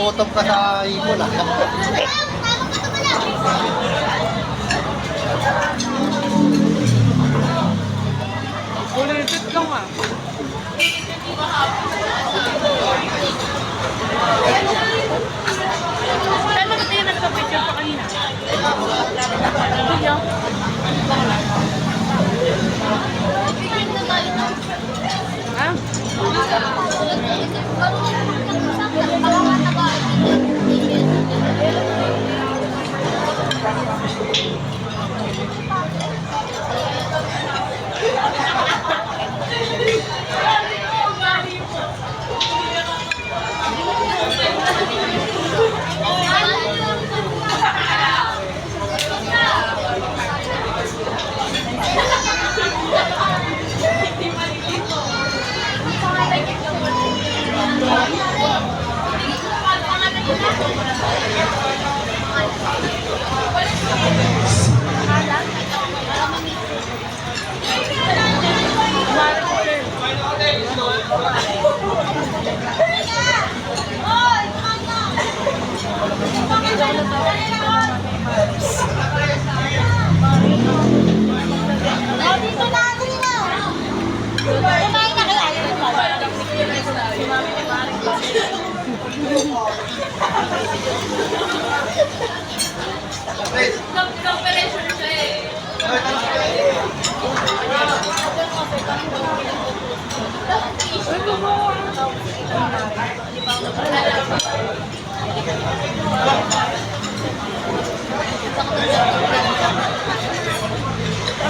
Nagutom ka sa ibon ah. Ulitit lang ah. Saan naman tayo nagpa-picture pa kanina? Video? Ha?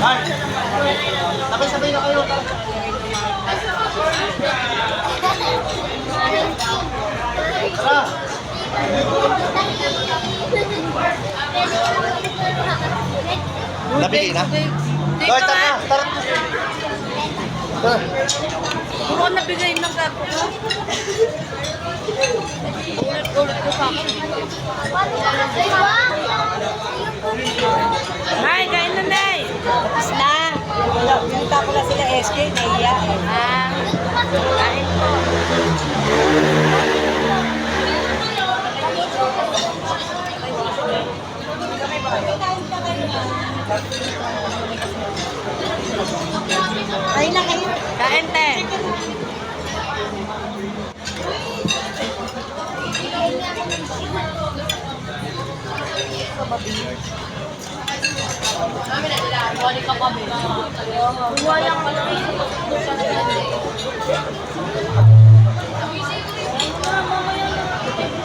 Ay, sabay-sabay na kayo. Tara. Nabili na? Doy, tara. Tara. Kung ako nabigay ng gato ko. Ulit ko pa ako. Hi, kain na Nay. Tapos na. Pinunta ko na sila SK, naiya eh. Kain po. Kain na kayo. Kain, te.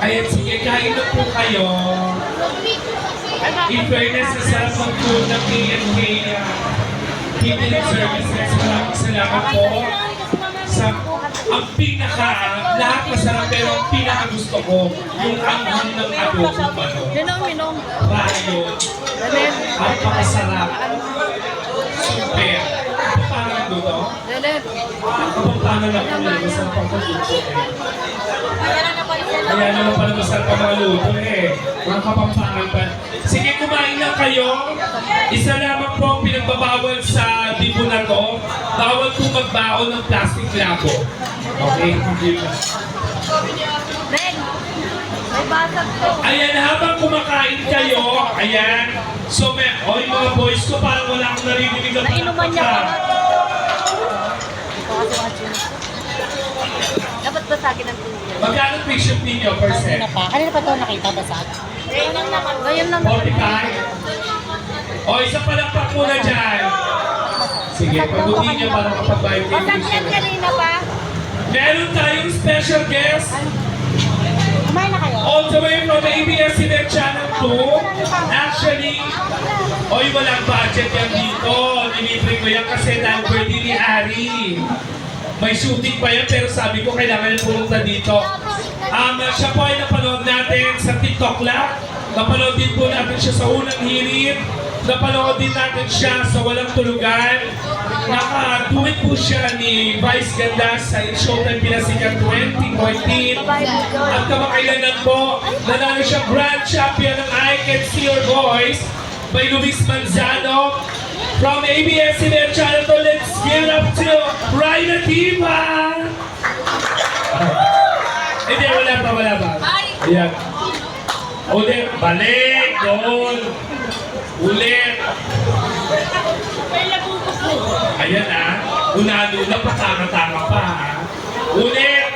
Ayan, sige, kain na po kayo. In fairness, sa sarap ng food ng PNK Catering Services, maraming salamat po sa ang lahat masarap pero ang pinaka gusto ko, yung anghang ng adobo pa no. Minong. Rayon, ang pakasarap. Super. Paano na doon? Lelet. Paano na po na masarap ang pagluto eh. Kaya naman pala masarap ang mga luto eh. Mga kapampangan pa. Sige, kumain lang kayo. Isa lamang po ang pinagbabawal sa dibo na to. Bawal po magbaon ng plastic labo. Okay? Ren, may basag to. Ayan, habang kumakain kayo, ayan. So, yung mga boys ko, parang wala akong naririnig na Nainuman niya pa. Dapat basagin ang tubig. Magkano patient ninyo per set? Kanina pa ito nakita basag? Ngayon lang. 45? O, isa pa lang pa muna dyan. Sige, pagutin niya para makapag-buy kayo. Basag yan kanina pa. Meron tayong special guest. Kumain na kayo. All the way from ABS-CBN Channel 2. Actually, walang budget yan dito. Nilibre ko yan kasi dahil birthday ni Ari. May shooting pa yan pero sabi ko kailangan yung pumunta dito. Siya po ay napanood natin sa TikTok lang. Napanood din po natin siya sa unang hirit. Napanood din natin siya sa Walang Tulugan. Nakatuwid po siya ni Vice Ganda sa Showtime Pinasikat 2014. At kamakailanan po, nanalo siya Grand Champion ng I Can See Your Voice by Luis Manzano. From ABS-CBN Channel 2, let's give it up to Ryan Atiba! Hindi, wala pa. Ayan. Ulit. Balik. Doon. Ulit. Ayan ah. Una-una pa. Tanga-tanga pa ah. Ulit.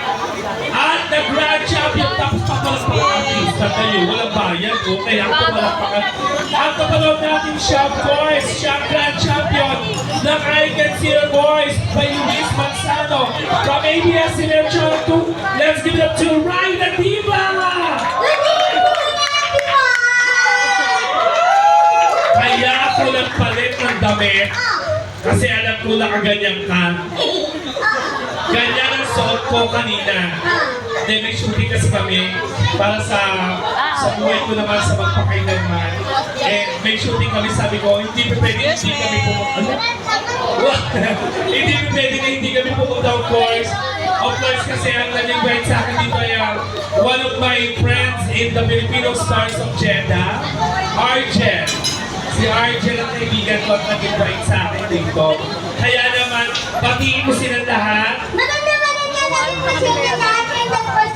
At nag-grand champion tapos papalakpakan artista kayo. Walang bayad o kaya papalakpakan. At kapanood natin siya, boys. Siya ang grand champion ng I Can See Your Voice by Luis Manzano. From ABS-CBN Channel 2, let's give it up to Rhina Diva! Kaya ako nagpalit ng damit kasi alam ko nakaganyan ka. Ganyan ang suot ko kanina. Then may shooting kasi kami para sa buhay ko naman sa magpakailanman. Eh, may shooting kami, sabi ko, hindi pwede kami pumunta. Hindi pwede na hindi kami pumunta, of course. Of course, kasi ang nag-invite sa akin dito ay one of my friends in the Filipino Stars of Jeddah, Argel. Si Argel ang kaibigan ko at nag-invite sa akin dito. Kaya naman, batiin mo silang lahat. Maganda natin kasi yung lahat and of course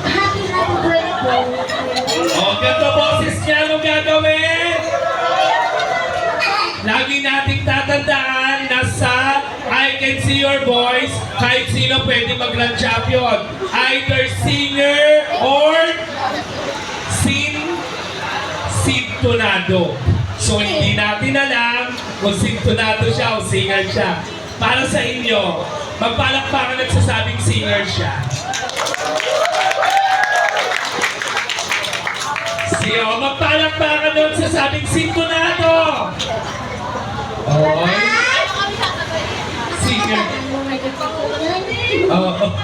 happy birthday. O, ganda boses niya, anong gagawin? Lagi nating tatandaan na sa I Can See Your Voice, kahit sino pwede mag-grand champion. Either singer or sintonado. So, hindi natin alam kung sintonado siya o singer siya. Para sa inyo, magpalakpakan at sasabing singer siya. Siyo, magpalakpakan doon sa sabing sintonado. Oy. Singer.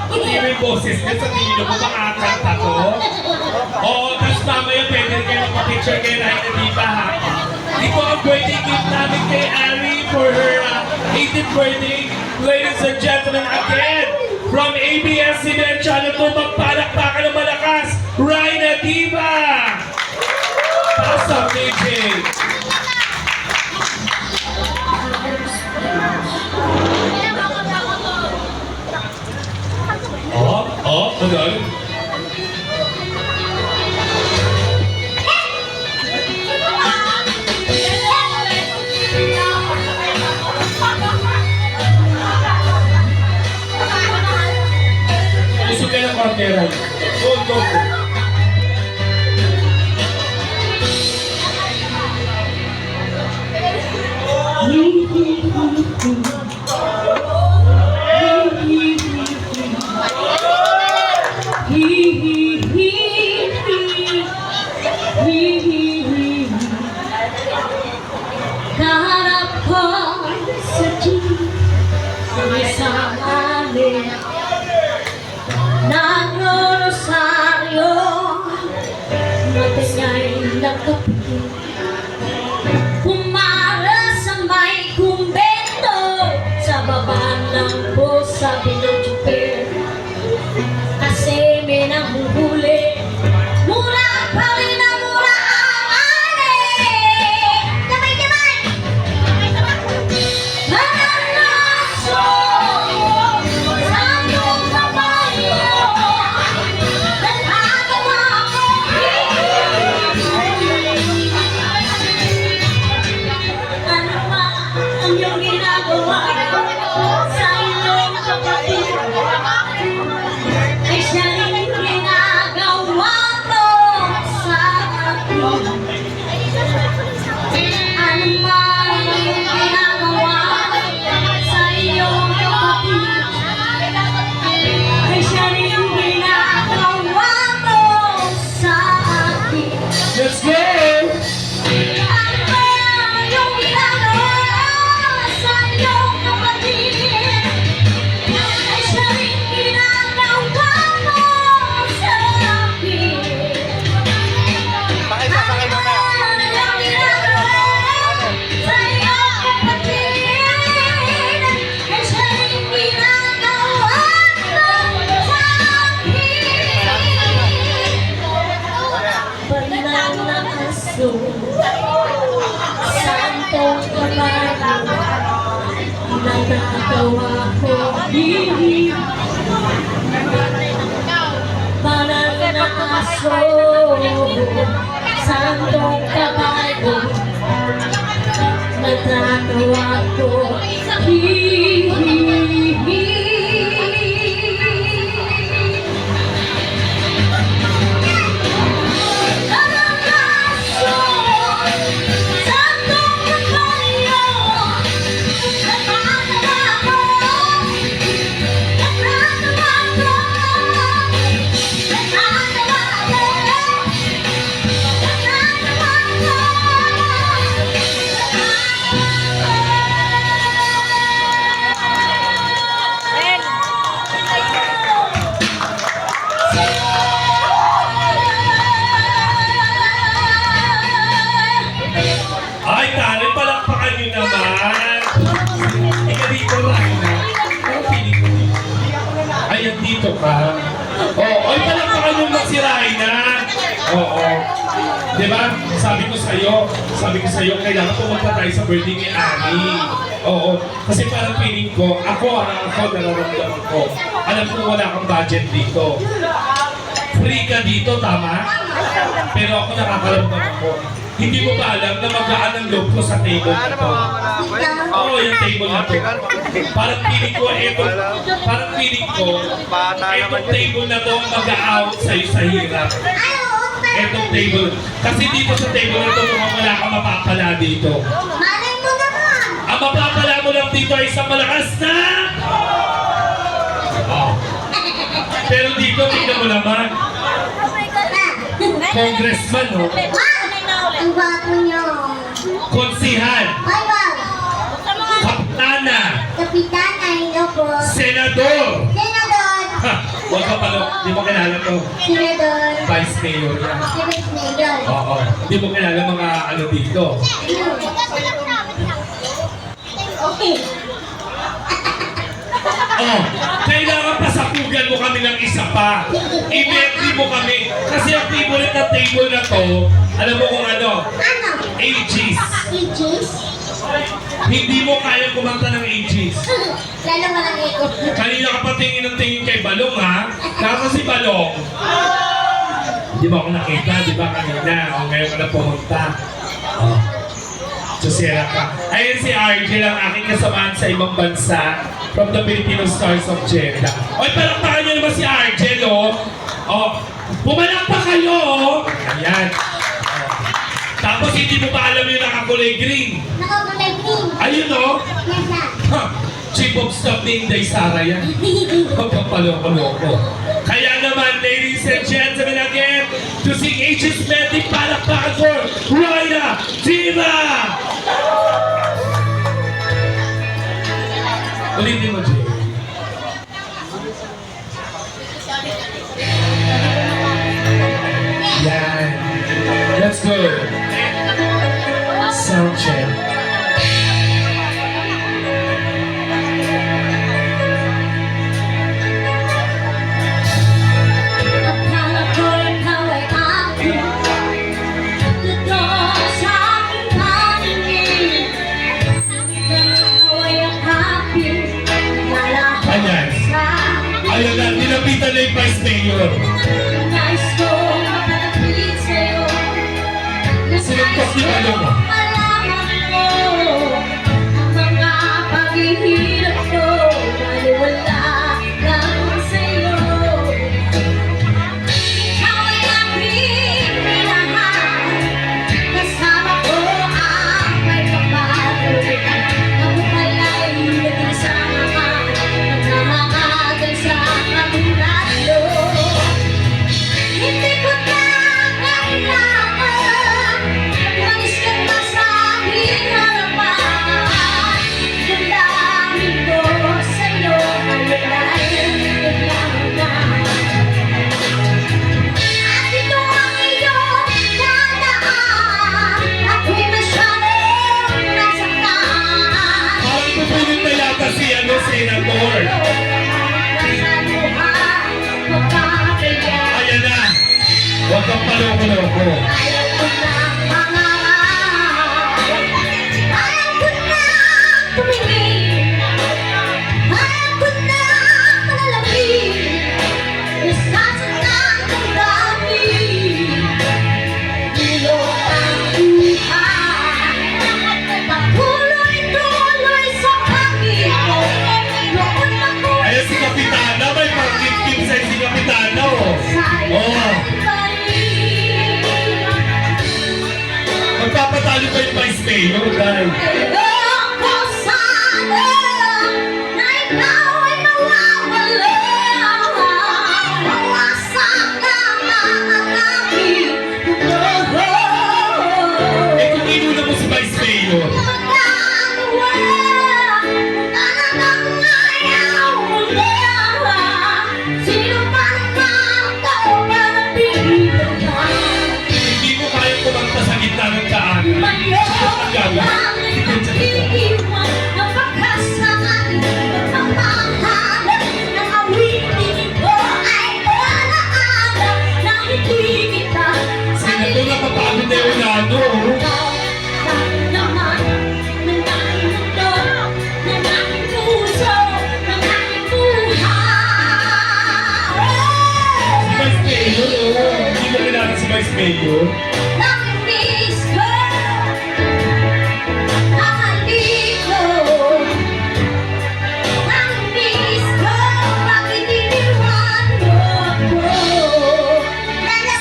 Hindi may boses niya sa tingin mo makakanta to. Oo, tapos mamaya pwede rin kayo magpa-picture kay Rhina Diva ha. Ito ang birthday gift namin kay Ari for her 18th birthday. Ladies and gentlemen, again, from ABS-CBN Channel 2, magpalakpakan ng malakas, Rhina Diva! Awesome, DJ! Ano? Gusto kayo ng partneran. Go. Kaharap ko sa isang alin, nagro-rosaryo, matanyay nakapit, pumara sa may kumbento, sa baba ng po sa pinutupir, kasi may nahuhuli, mura pa rin ang mura ang ani. Kamay! Mananaso sa iyong kabayo, nagagawa ko. Ano ba ang iyong ginagawa sa iyong kapatid? Ay siya rin ginagawa mo sa akin. Ano man ang iyong ginagawa sa iyong kapatid? Ay siya rin ginagawa mo sa akin. Let's go! Ano ba ang iyong ginagawa sa iyong kapatid? Ay siya rin ginagawa mo sa akin. Sakay mo na. Santong kabayo, nagagawa ko, para aso, santong kabayo, natatawa ko, Ay, tari, palakpakan nyo naman. Ika dito, Raina. Ano feeling ko dito? Ay, dito ka. Oo, ay, palakpakan nyo naman si Raina. Oo. Diba? Sabi ko sa'yo, kailangan pumunta tayo sa birthday ni Ani. Oo. Kasi parang feeling ko, ako, nararamdaman ko. Alam ko wala kang budget dito. Free ka dito, tama? Pero ako nakakaramdam ako. Hindi mo ba alam na magaan ang loob ko sa table na to? Oo, yung table na to. Parang feeling ko, etong table na to mag-out sa'yo sa hirap. Etong table. Kasi dito sa table na to, mukhang wala kang mapapala dito. Malay mo naman. Ang mapapala mo lang dito ay isang malakas na... Oh. Pero dito, tingnan mo naman. Congressman, no? Ang gwapo niyo. Konsihan, Ay, wow. kapitana, Kapitana, hello po. senador. Senador. Ha, huwag ka pala, di mo kilala to. Senador. Vice Mayor yan. Vice Mayor. Oo, di mo kilala mga ano dito. Okay. Oh, kailangan pasapugan mo kami ng isa pa. I-metri mo kami. Kasi ang favorite na table na to, alam mo kung ano? Ano? Aegis. Aegis? Hindi mo kaya kumanta ng Aegis. Lalo walang ikot. Kanina ka pa tingin ng tingin kay Balong, ha? Kasi si Balong, di ba ako nakita, di ba kanina? O ngayon ka na pumunta. Oh. Susira ka. Ayun si RJ lang aking kasamaan sa ibang bansa from the Filipino Stars of Jeddah. Oy, palakpakan niyo naman si RJ, no? Oh, pumalakpak kayo, oh! Ayan. Oh. Tapos hindi mo pa alam yung nakakulay green. Nakakulay green. Ayun, no? Nasa? Ha! Chief of Staff ni Inday Sara yan. Huwag kang paloko-loko. Kaya naman, ladies and gentlemen, again, to sing Aegis Medley, palakpakan for Raina Diva! Ulitin mo, Jay. Yan. Let's go. Sound check. akala ko ikaw ay akin. Totoo sa aking paningin. Ikaw ay akapin. Nalahat Ayan. sa Ayun na, nilapitan na yung Vice Mayor. nais ko makalapit sa'yo. Sinuntok ni Balong mo. Malaman mo ang mga paghihirap ko. Baliwala lang sa'yo. Ikaw ay aking minahal. Kasama ko ang may kapatid. Ako pala'y nag-isa naman. Nagmamahagan sa aming tatlo. Hindi ko na kailangan malis ka na sa aking harapan. Damdamin ko sa'yo ang lalaki lang na. At ito ang iyong dadaan. Ako'y masyadong nasaktan. Parang pupunin na yata si ano, Senador. Ayan na. Huwag kang paloko-loko. Ayaw ko na mangarap. Ayaw ko na tumingin. Ayaw ko na malalapit. Nasasaktan ang Natalo pa yung Vice Mayor, dahil. Ako sana na ikaw ay mawawala. Mawasak ang mga aking mundo. Eh kung inuna mo si Vice Mayor, Magagawa talagang ayaw mo na. Sino pa naman ikaw para pigilan ka? hindi mo kaya kumanta sa gitna ng daan. Sinato na papagod na yung nano. Si Vice Mayor, oh. Hindi mo kilala si Vice Mayor.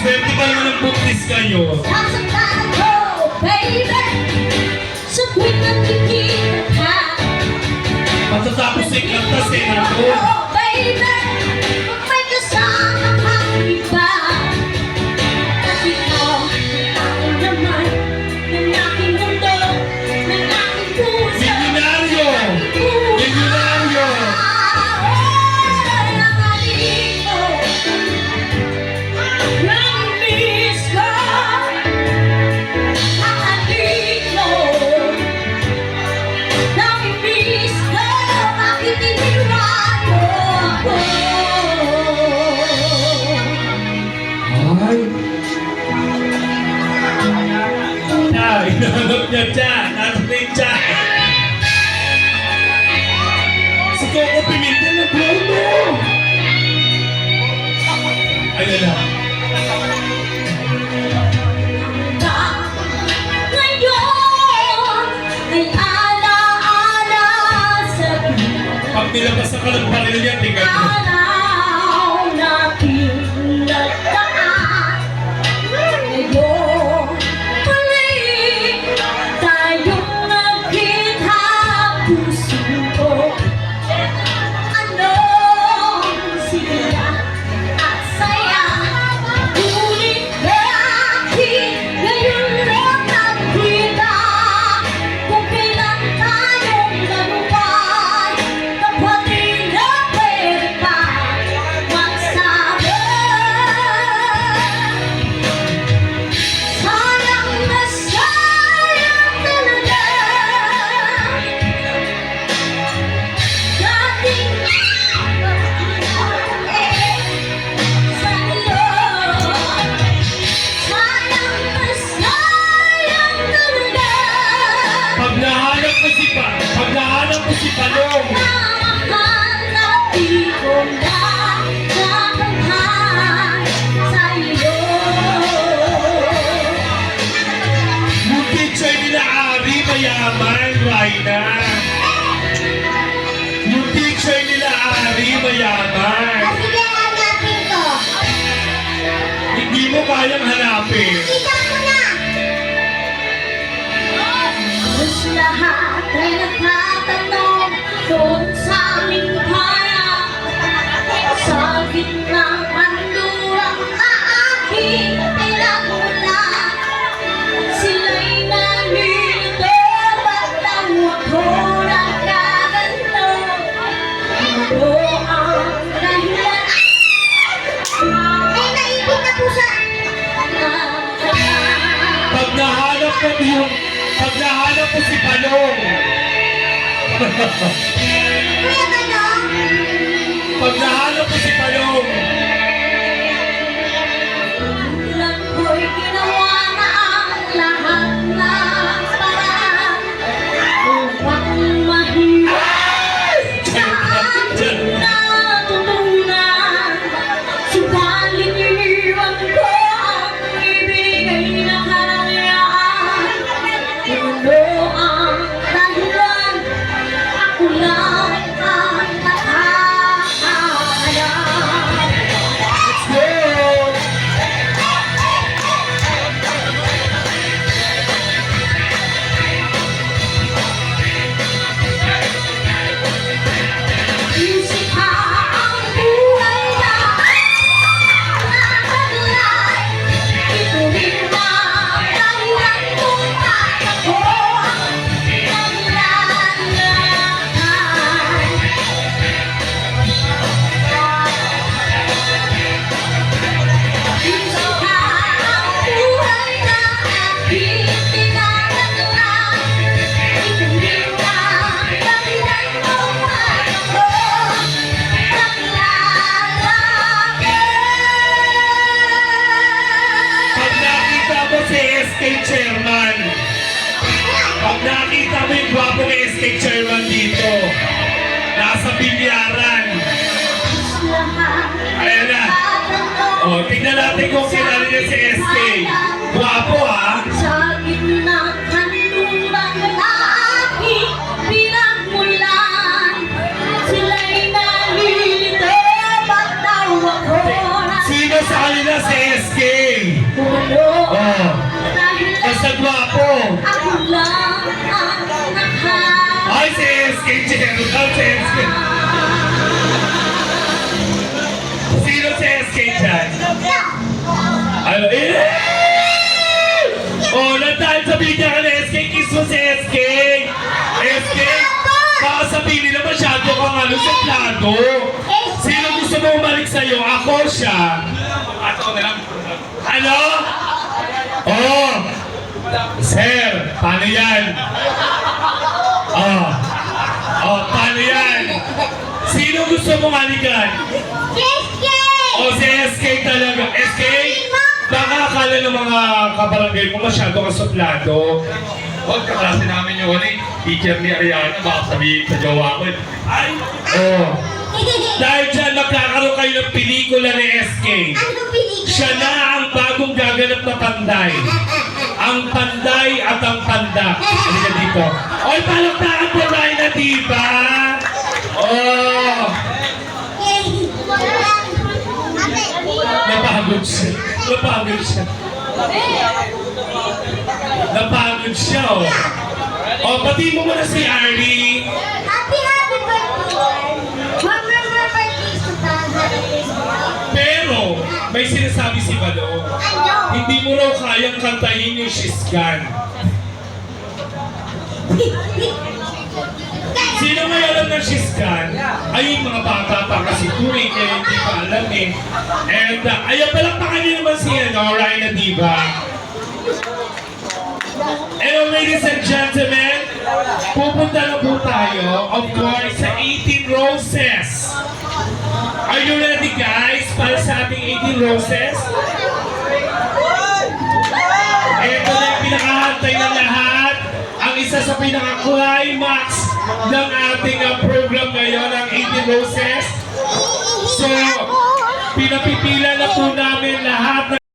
Swerte pa naman ang buktis kayo. Matatapos sa ikanta, senador. Milyonaryo! Milyonaryo! Ay! Ah, hinahanap niya dyan. Nasa na yung dyan. Si Coco Pimentel na blow mo! Ayun na. Pag nilabas na ka ng baril niya, tingnan mo. Pag nahanap mo si Palong, yung picture nila Ari, mayaman, Raina. Yung picture nila Ari, mayaman. Hindi mo kayang hanapin. Lahat ay nagtatanong doon sa aming bayan. Sa gitnang pandurang aking pinagmulan, sila'y nalilito, ba't daw ako nagkaganto? Ano ang dahilan? Ay, naipit na po sa... Pag nahanap mo si Palong, Kuya Tanong, pag nahanap mo si Palong, lang ko'y ginawa na ang lahat ng paraan upang mahirap sa aking natutunan. Subalit iniwan ko ang ibigay na kalayaan. Ano ang dahilan? Ako lang ang nakakaalam. SK Chairman. Pag nakita mo yung gwapong SK Chairman dito, nasa bilyaran. Ayan na. O, tignan natin kung kilala niya si SK. Gwapo ha? Sa gitna kanluran ng aking pinagmulan, sila'y nalilito, ba't daw ako Sino sa kanila si SK? napuno? Oh, Dahil basta gwapo. ako lang ang nakahal. Ay, si SK Chairman. Si SK. Sino si SK dyan? Ano? Oh, nandahil sa bigyan ka na SK. Kiss mo si SK. SK, baka sabihin nila masyado kang ano sa plato. Sino gusto mo umalik sa'yo? Ako siya. Ako na lang. Ano? Oh. Sir, paano yan? Oh. Oh, paano yan? Sino gusto mong halikan? O si SK talaga. SK, baka akala ng mga kabarangay mo masyado ka suplado. Huwag kaklase namin yung teacher ni Ariana. Baka sabihin sa jowa ko. Ay! Oh. Dahil dyan, magkakaroon kayo ng pelikula ni SK. Siya na ang bagong gaganap na panday. Ang panday at ang panda. Halika dito. Oy, palakpakan po tayo na, diba? Oh! Napagod siya. Napagod siya. Napagod siya, oh. Oh, pati mo muna si Ari. Happy birthday! Remember birthday 2000. Pero, may sinasabi si Balo. Ano? Hindi mo raw kayang kantahin yung Shisgan. Sino may alam ng Shisgan? Ay, yung mga bata pa kasi tuwing kaya hindi pa alam eh. And, ayaw palakpakan niyo naman si Ryan Diva. And ladies and gentlemen, pupunta na po tayo, of course, sa 18 Roses. Are you ready guys para sa ating 18 Roses? Ito na yung pinakahantay ng lahat. Ang isa sa pinaka-climax ng ating program ngayon, ang 18 Roses. So, pinapipila na po namin